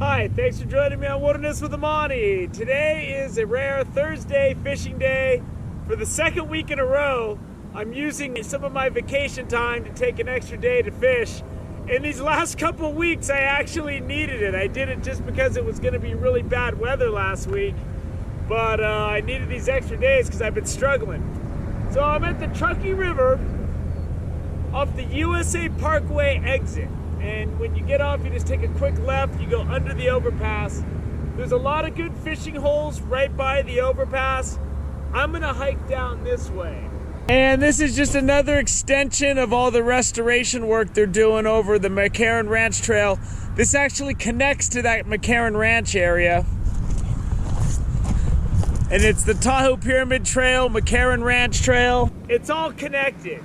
Hi, thanks for joining me on Wilderness with Amani. Today is a rare Thursday fishing day. For the second week in a row, I'm using some of my vacation time to take an extra day to fish. In these last couple of weeks, I actually needed it. I did it just because it was going to be really bad weather last week, but I needed these extra days because I've been struggling. So I'm at the Truckee River off the USA Parkway exit. And when you get off, you just take a quick left, you go under the overpass. There's a lot of good fishing holes right by the overpass. I'm gonna hike down this way. And this is just another extension of all the restoration work they're doing over the McCarran Ranch Trail. This actually connects to that McCarran Ranch area. And it's the Tahoe Pyramid Trail, McCarran Ranch Trail. It's all connected.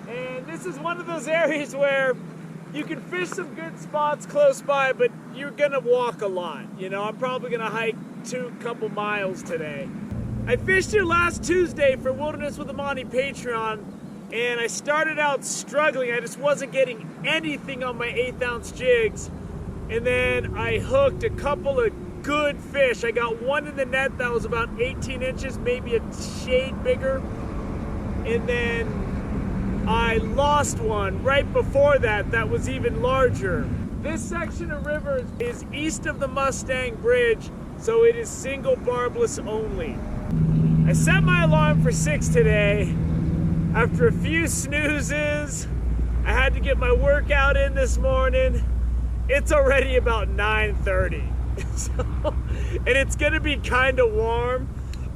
And this is one of those areas where you can fish some good spots close by, but you're gonna walk a lot. You know, I'm probably gonna hike couple miles today. I fished here last Tuesday for Wilderness with Amani Patreon, and I started out struggling. I just wasn't getting anything on my 1/8 ounce jigs. And then I hooked a couple of good fish. I got one in the net that was about 18 inches, maybe a shade bigger. And then I lost one right before that was even larger. This section of river is east of the Mustang Bridge, so it is single barbless only. I set my alarm for 6 today. After a few snoozes, I had to get my workout in this morning. It's already about 9:30. And it's gonna be kind of warm.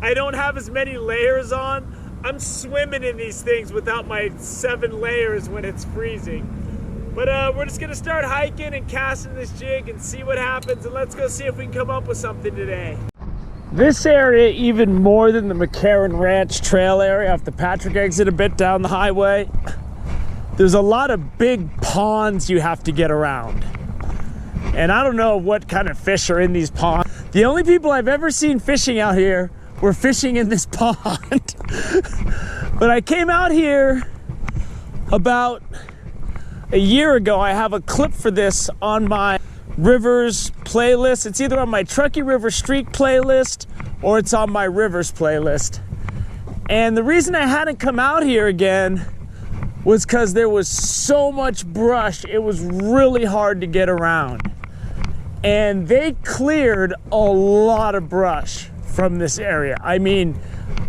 I don't have as many layers on. I'm swimming in these things without my 7 layers when it's freezing. But we're just gonna start hiking and casting this jig and see what happens, and let's go see if we can come up with something today. This area, even more than the McCarran Ranch Trail area off the Patrick exit a bit down the highway, there's a lot of big ponds you have to get around. And I don't know what kind of fish are in these ponds. The only people I've ever seen fishing out here were fishing in this pond. But I came out here about a year ago. I have a clip for this on my Rivers playlist. It's either on my Truckee River Streak playlist or it's on my Rivers playlist. And the reason I hadn't come out here again was because there was so much brush. It was really hard to get around. And they cleared a lot of brush from this area. I mean,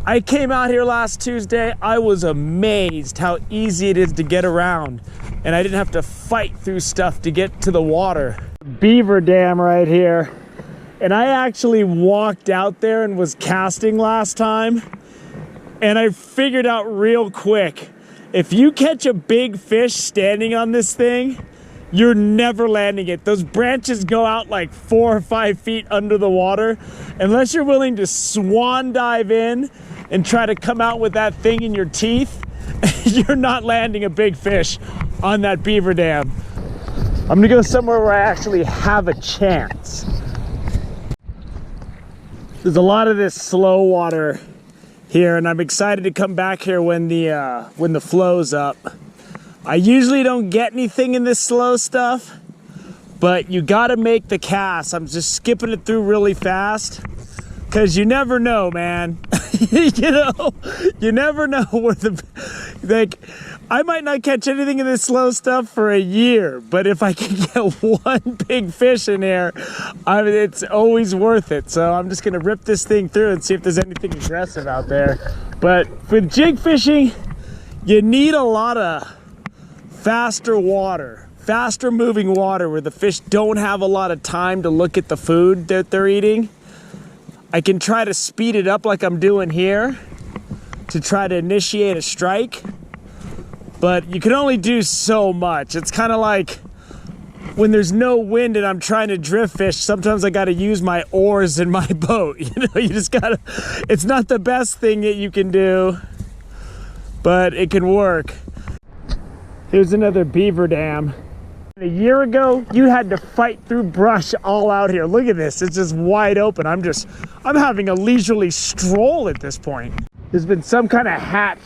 I came out here last Tuesday. I was amazed how easy it is to get around, and I didn't have to fight through stuff to get to the water. Beaver dam right here. And I actually walked out there and was casting last time, and I figured out real quick, if you catch a big fish standing on this thing, you're never landing it. Those branches go out like 4 or 5 feet under the water. Unless you're willing to swan dive in and try to come out with that thing in your teeth, you're not landing a big fish on that beaver dam. I'm gonna go somewhere where I actually have a chance. There's a lot of this slow water here, and I'm excited to come back here when the flow's up. I usually don't get anything in this slow stuff, but you gotta make the cast. I'm just skipping it through really fast because you never know, man. You never know where I might not catch anything in this slow stuff for a year, but if I can get one big fish in here, it's always worth it. So I'm just gonna rip this thing through and see if there's anything aggressive out there. But with jig fishing, you need a lot of faster water, faster moving water where the fish don't have a lot of time to look at the food that they're eating. I can try to speed it up like I'm doing here to try to initiate a strike, but you can only do so much. It's kind of like when there's no wind and I'm trying to drift fish, sometimes I got to use my oars in my boat. You just gotta, it's not the best thing that you can do, but it can work. Here's another beaver dam. A year ago, you had to fight through brush all out here. Look at this, it's just wide open. I'm having a leisurely stroll at this point. There's been some kind of hatch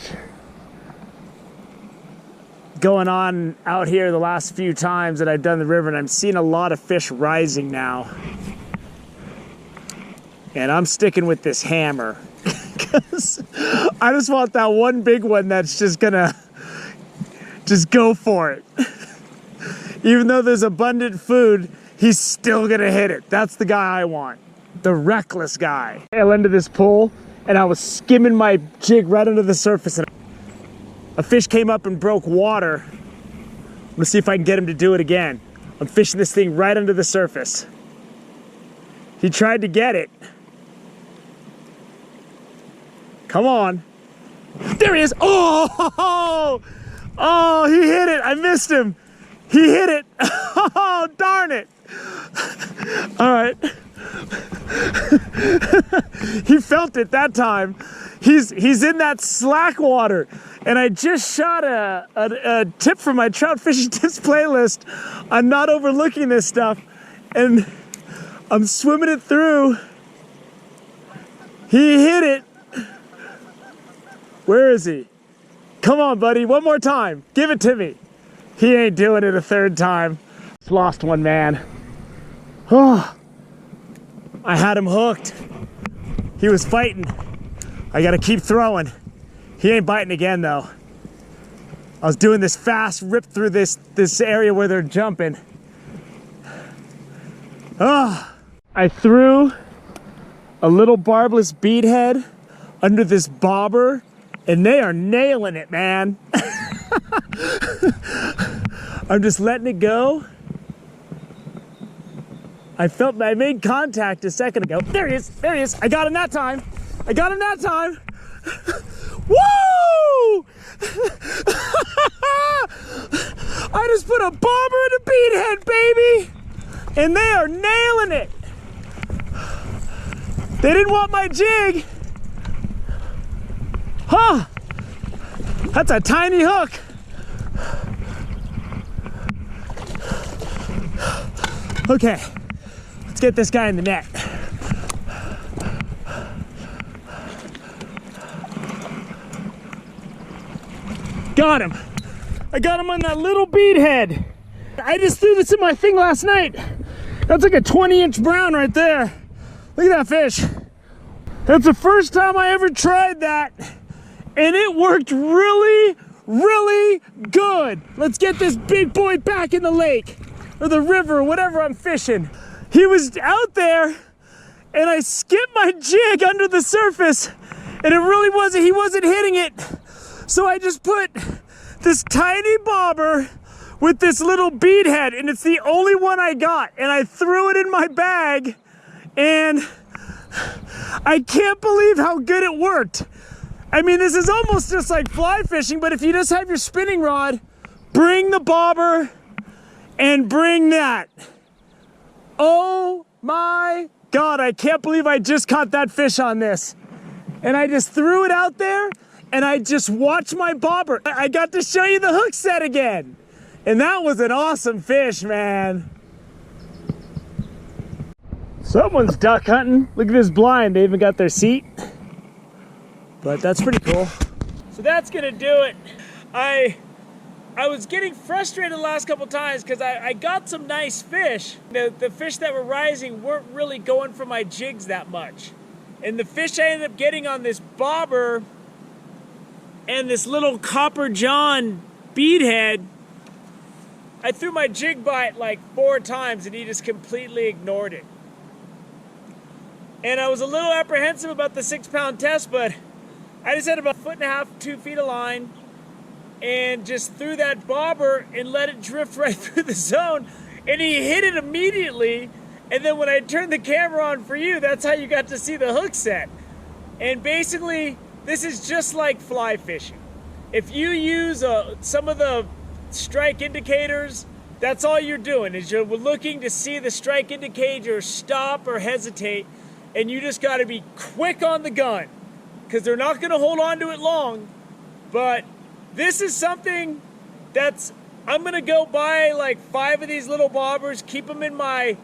going on out here the last few times that I've done the river, and I'm seeing a lot of fish rising now. And I'm sticking with this hammer because I just want that one big one that's just gonna just go for it. Even though there's abundant food, he's still gonna hit it. That's the guy I want, the reckless guy. I went into this pool and I was skimming my jig right under the surface, and a fish came up and broke water. I'm gonna see if I can get him to do it again. I'm fishing this thing right under the surface. He tried to get it. Come on. There he is. Oh, oh, he hit it. I missed him. He hit it. Oh, darn it. All right. He felt it that time. He's in that slack water. And I just shot a tip from my trout fishing tips playlist on not overlooking this stuff. And I'm swimming it through. He hit it. Where is he? Come on, buddy. One more time. Give it to me. He ain't doing it a third time. Just lost one, man. Oh, I had him hooked. He was fighting. I gotta keep throwing. He ain't biting again, though. I was doing this fast rip through this area where they're jumping. Oh, I threw a little barbless beadhead under this bobber, and they are nailing it, man. I'm just letting it go. I made contact a second ago. There he is, there he is. I got him that time. I got him that time. Woo! I just put a bobber and a beadhead, baby. And they are nailing it. They didn't want my jig. Huh, that's a tiny hook. Okay, let's get this guy in the net. Got him. I got him on that little beadhead. I just threw this in my thing last night. That's like a 20-inch brown right there. Look at that fish. That's the first time I ever tried that. And it worked really, really good. Let's get this big boy back in the lake or the river or whatever I'm fishing. He was out there and I skipped my jig under the surface and he wasn't hitting it. So I just put this tiny bobber with this little beadhead, and it's the only one I got. And I threw it in my bag, and I can't believe how good it worked. I mean, this is almost just like fly fishing, but if you just have your spinning rod, bring the bobber and bring that. Oh my God, I can't believe I just caught that fish on this. And I just threw it out there and I just watched my bobber. I got to show you the hook set again. And that was an awesome fish, man. Someone's duck hunting. Look at this blind, they even got their seat. But that's pretty cool. So that's gonna do it. I was getting frustrated the last couple times because I got some nice fish. The fish that were rising weren't really going for my jigs that much. And the fish I ended up getting on this bobber and this little Copper John beadhead, I threw my jig bite like 4 times and he just completely ignored it. And I was a little apprehensive about the 6-pound test, but I just had about 1.5 to 2 feet of line and just threw that bobber and let it drift right through the zone. And he hit it immediately. And then when I turned the camera on for you, that's how you got to see the hook set. And basically, this is just like fly fishing. If you use some of the strike indicators, that's all you're doing, is you're looking to see the strike indicator stop or hesitate, and you just got to be quick on the gun because they're not going to hold on to it long. But this is something that's, I'm going to go buy like 5 of these little bobbers, keep them in my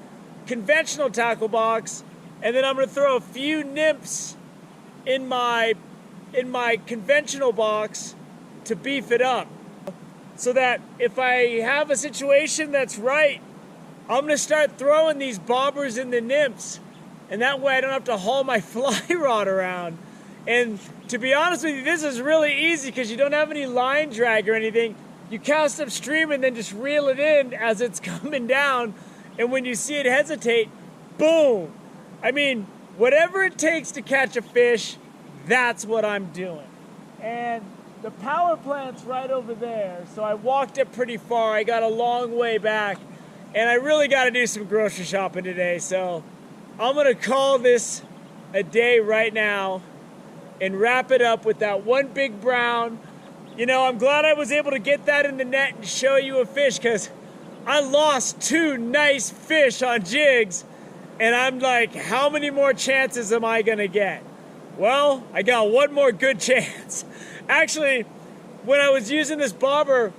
conventional tackle box, and then I'm going to throw a few nymphs in my conventional box to beef it up. so that if I have a situation that's right, I'm gonna start throwing these bobbers in the nymphs, and that way I don't have to haul my fly rod around. And to be honest with you, this is really easy because you don't have any line drag or anything. You cast upstream and then just reel it in as it's coming down, and when you see it hesitate, boom. I mean, whatever it takes to catch a fish, that's what I'm doing. And the power plant's right over there, so I walked it pretty far. I got a long way back, and I really got to do some grocery shopping today, so I'm going to call this a day right now and wrap it up with that one big brown. You know, I'm glad I was able to get that in the net and show you a fish, because I lost 2 nice fish on jigs, and I'm like, how many more chances am I going to get? Well, I got one more good chance. Actually, when I was using this bobber,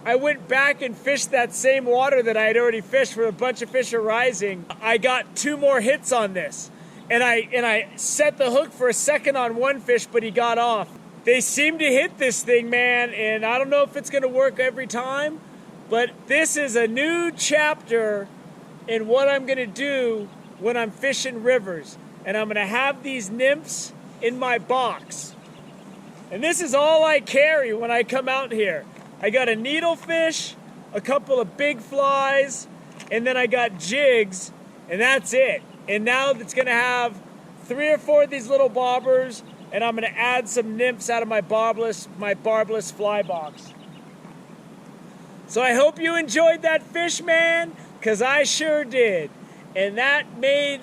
I went back and fished that same water that I had already fished where a bunch of fish are rising. I got 2 more hits on this. And I set the hook for a second on one fish, but he got off. They seem to hit this thing, man, and I don't know if it's gonna work every time, but this is a new chapter in what I'm gonna do when I'm fishing rivers. And I'm gonna have these nymphs in my box. And this is all I carry when I come out here. I got a needlefish, a couple of big flies, and then I got jigs, and that's it. And now it's gonna have 3 or 4 of these little bobbers, and I'm gonna add some nymphs out of my barbless fly box. So I hope you enjoyed that fish, man, because I sure did. And that made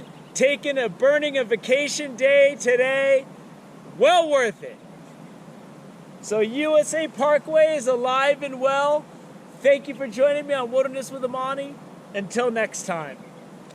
burning a vacation day today well worth it. So USA Parkway is alive and well. Thank you for joining me on Wilderness with Amani. Until next time.